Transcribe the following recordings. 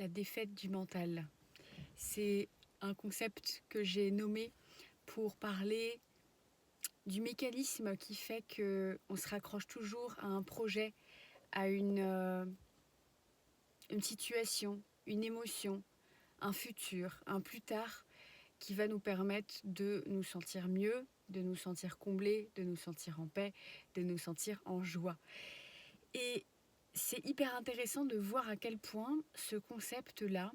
la défaite du mental. C'est un concept que j'ai nommé pour parler du mécanisme qui fait qu'on se raccroche toujours à un projet, à une situation, une émotion, un futur, un plus tard qui va nous permettre de nous sentir mieux, de nous sentir comblés, de nous sentir en paix, de nous sentir en joie. Et c'est hyper intéressant de voir à quel point ce concept-là,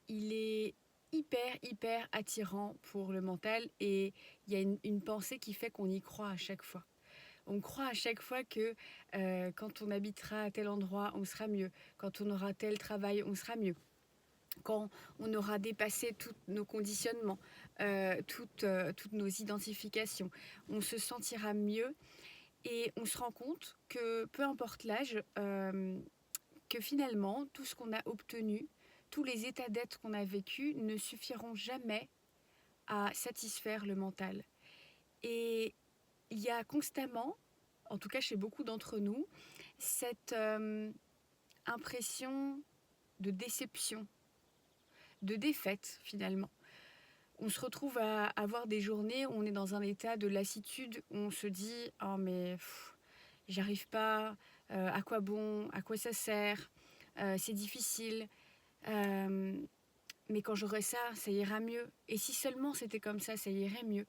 il est hyper attirant pour le mental, et il y a une pensée qui fait qu'on y croit à chaque fois. On croit à chaque fois que quand on habitera à tel endroit, on sera mieux. Quand on aura tel travail, on sera mieux. Quand on aura dépassé tous nos conditionnements, toutes nos identifications, on se sentira mieux. Et on se rend compte que peu importe l'âge, que finalement, tout ce qu'on a obtenu, tous les états d'être qu'on a vécus ne suffiront jamais à satisfaire le mental. Et il y a constamment, en tout cas chez beaucoup d'entre nous, cette impression de déception, de défaite finalement. On se retrouve à avoir des journées où on est dans un état de lassitude, où on se dit « Oh mais j'y arrive pas, à quoi bon, à quoi ça sert, c'est difficile, mais quand j'aurai ça, ça ira mieux. Et si seulement c'était comme ça irait mieux. »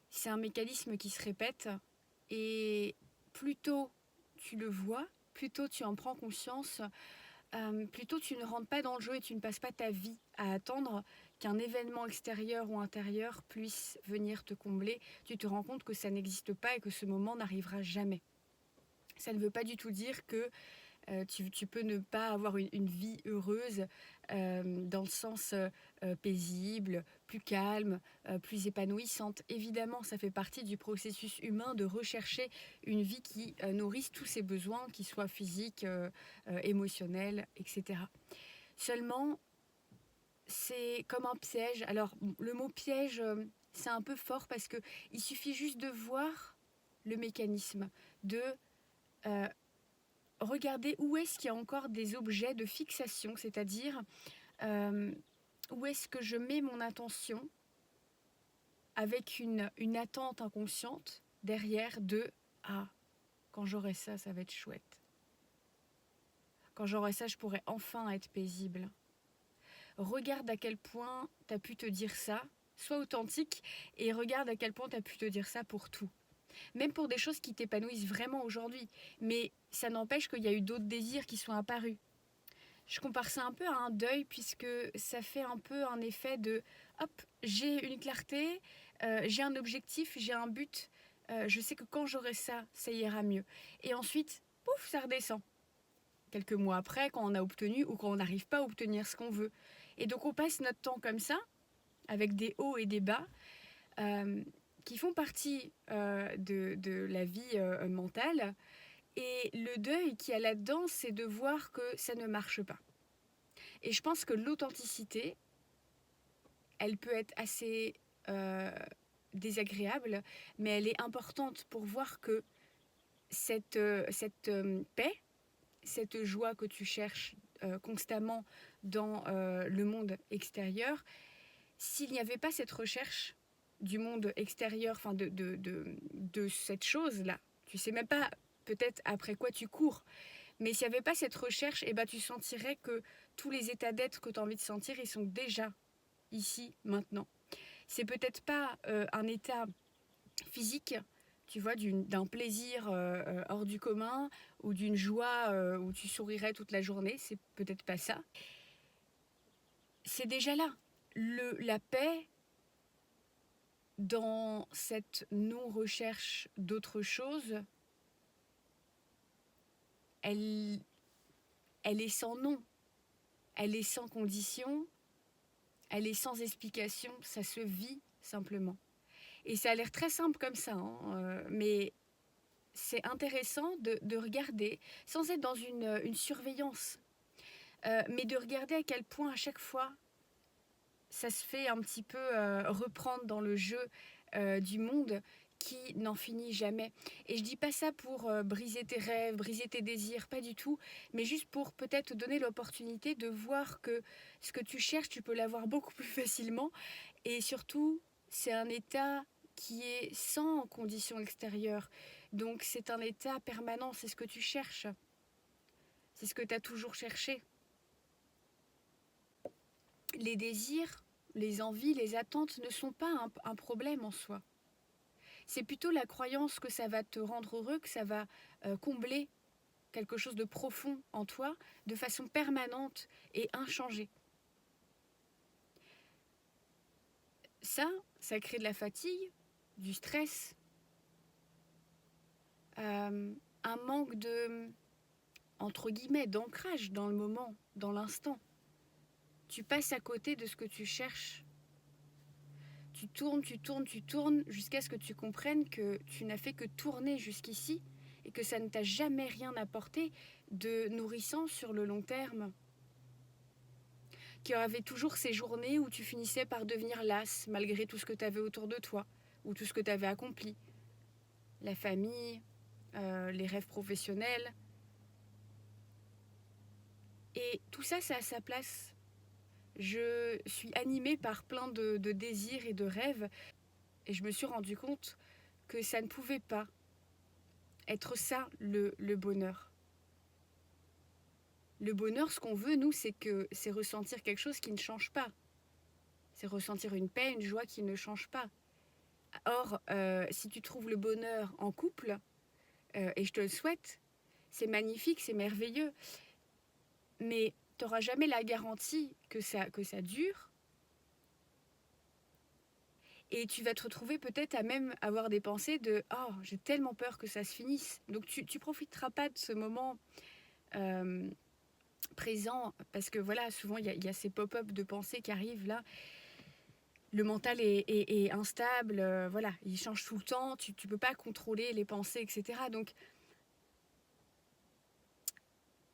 C'est un mécanisme qui se répète, et plus tôt tu le vois, plus tôt tu en prends conscience, plus tôt tu ne rentres pas dans le jeu et tu ne passes pas ta vie à attendre qu'un événement extérieur ou intérieur puisse venir te combler. Tu te rends compte que ça n'existe pas et que ce moment n'arrivera jamais. Ça ne veut pas du tout dire que tu peux ne pas avoir une vie heureuse, dans le sens paisible, plus calme, plus épanouissante. Évidemment, ça fait partie du processus humain de rechercher une vie qui nourrisse tous ses besoins, qu'ils soient physiques, émotionnels, etc. Seulement, c'est comme un piège. Alors, le mot piège, c'est un peu fort parce qu'il suffit juste de voir le mécanisme, de regarder où est-ce qu'il y a encore des objets de fixation, c'est-à-dire où est-ce que je mets mon attention avec une attente inconsciente derrière de « Ah, quand j'aurai ça, ça va être chouette. Quand j'aurai ça, je pourrai enfin être paisible. » Regarde à quel point tu as pu te dire ça, sois authentique, et regarde à quel point tu as pu te dire ça pour tout. Même pour des choses qui t'épanouissent vraiment aujourd'hui. Mais ça n'empêche qu'il y a eu d'autres désirs qui sont apparus. Je compare ça un peu à un deuil, puisque ça fait un peu un effet de hop, j'ai une clarté, j'ai un objectif, j'ai un but, je sais que quand j'aurai ça, ça ira mieux. Et ensuite, pouf, ça redescend. Quelques mois après, quand on a obtenu ou quand on n'arrive pas à obtenir ce qu'on veut. Et donc on passe notre temps comme ça, avec des hauts et des bas, qui font partie de la vie mentale. Et le deuil qu'il y a là-dedans, c'est de voir que ça ne marche pas. Et je pense que l'authenticité, elle peut être assez désagréable, mais elle est importante pour voir que cette paix, cette joie que tu cherches constamment dans le monde extérieur, s'il n'y avait pas cette recherche du monde extérieur, enfin de cette chose-là, tu sais même pas peut-être après quoi tu cours, mais s'il n'y avait pas cette recherche, eh ben, tu sentirais que tous les états d'être que tu as envie de sentir, ils sont déjà ici, maintenant. C'est peut-être pas un état physique, tu vois, d'un plaisir hors du commun, ou d'une joie où tu sourirais toute la journée, c'est peut-être pas ça. C'est déjà là. La paix, dans cette non-recherche d'autre chose, elle est sans nom, elle est sans condition, elle est sans explication, ça se vit simplement. Et ça a l'air très simple comme ça, mais c'est intéressant de regarder, sans être dans une surveillance, mais de regarder à quel point à chaque fois, ça se fait un petit peu reprendre dans le jeu du monde qui n'en finit jamais. Et je dis pas ça pour briser tes rêves, briser tes désirs, pas du tout, mais juste pour peut-être te donner l'opportunité de voir que ce que tu cherches, tu peux l'avoir beaucoup plus facilement. Et surtout, c'est un état qui est sans condition extérieure. Donc c'est un état permanent, c'est ce que tu cherches. C'est ce que tu as toujours cherché. Les désirs, les envies, les attentes ne sont pas un problème en soi. C'est plutôt la croyance que ça va te rendre heureux, que ça va combler quelque chose de profond en toi de façon permanente et inchangée. Ça crée de la fatigue, du stress, un manque de, entre guillemets, d'ancrage dans le moment, dans l'instant. Tu passes à côté de ce que tu cherches. Tu tournes jusqu'à ce que tu comprennes que tu n'as fait que tourner jusqu'ici et que ça ne t'a jamais rien apporté de nourrissant sur le long terme. Qu'il y avait toujours ces journées où tu finissais par devenir lasse malgré tout ce que tu avais autour de toi ou tout ce que tu avais accompli. La famille, les rêves professionnels. Et tout ça, ça a sa place. Je suis animée par plein de désirs et de rêves et je me suis rendu compte que ça ne pouvait pas être ça le bonheur. Le bonheur, ce qu'on veut, nous, c'est ressentir quelque chose qui ne change pas. C'est ressentir une paix, une joie qui ne change pas. Or, si tu trouves le bonheur en couple, et je te le souhaite, c'est magnifique, c'est merveilleux, mais tu n'auras jamais la garantie que ça dure. Et tu vas te retrouver peut-être à même avoir des pensées de « Oh, j'ai tellement peur que ça se finisse ». Donc tu profiteras pas de ce moment présent, parce que voilà, souvent il y a ces pop-up de pensées qui arrivent là. Le mental est instable, voilà, il change tout le temps, tu peux pas contrôler les pensées, etc. Donc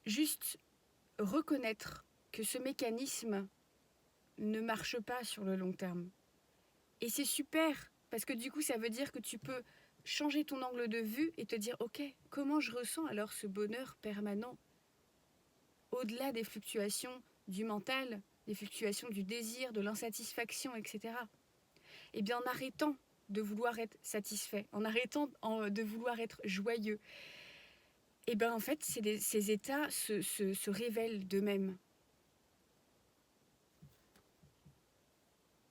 juste reconnaître que ce mécanisme ne marche pas sur le long terme. Et c'est super, parce que du coup, ça veut dire que tu peux changer ton angle de vue et te dire « Ok, comment je ressens alors ce bonheur permanent ?» Au-delà des fluctuations du mental, des fluctuations du désir, de l'insatisfaction, etc. Et bien en arrêtant de vouloir être satisfait, en arrêtant de vouloir être joyeux, et bien en fait, ces états se révèlent d'eux-mêmes.